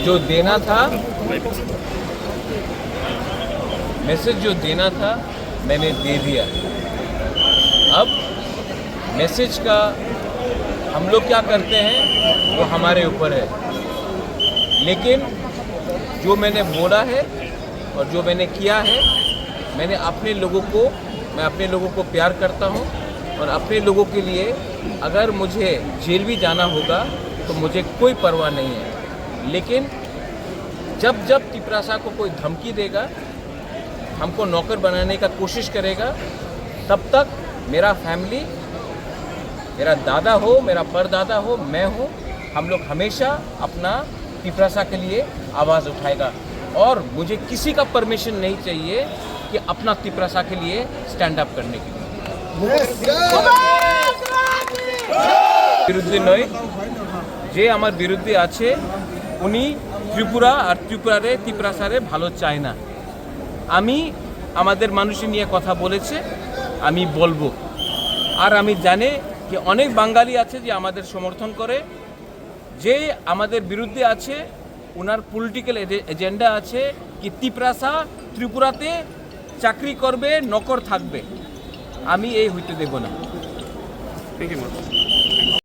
जो देना था, मैसेज जो देना था मैंने दे दिया। अब मैसेज का हम लोग क्या करते हैं वो हमारे ऊपर है, लेकिन जो मैंने बोला है और जो मैंने किया है, मैं अपने लोगों को प्यार करता हूँ और अपने लोगों के लिए अगर मुझे जेल भी जाना होगा तो मुझे कोई परवाह नहीं है। लेकिन जब तिपरासा को कोई धमकी देगा, हमको नौकर बनाने का कोशिश करेगा, तब तक मेरा फैमिली, मेरा दादा हो, मेरा परदादा हो, मैं हूँ, हम लोग हमेशा अपना तिपरासा के लिए आवाज़ उठाएगा। और मुझे किसी का परमिशन नहीं चाहिए कि अपना तिपरासा के लिए स्टैंड अप करने के लिए। বিরুদ্ধে নয়, যে আমার বিরুদ্ধে আছে উনি ত্রিপুরা আর ত্রিপুরারে তিপরাসারে ভালো চায় না। আমি আমাদের মানুষের নিয়ে কথা বলেছে, আমি বলবো। আর আমি জানি যে অনেক বাঙালি আছে যে আমাদের সমর্থন করে, যে আমাদের বিরুদ্ধে আছে ওনার পলিটিক্যাল এজেন্ডা আছে কি তিপরাসা ত্রিপুরাতে চাকরি করবে, নকর থাকবে। আমি এই হইতে দেব না।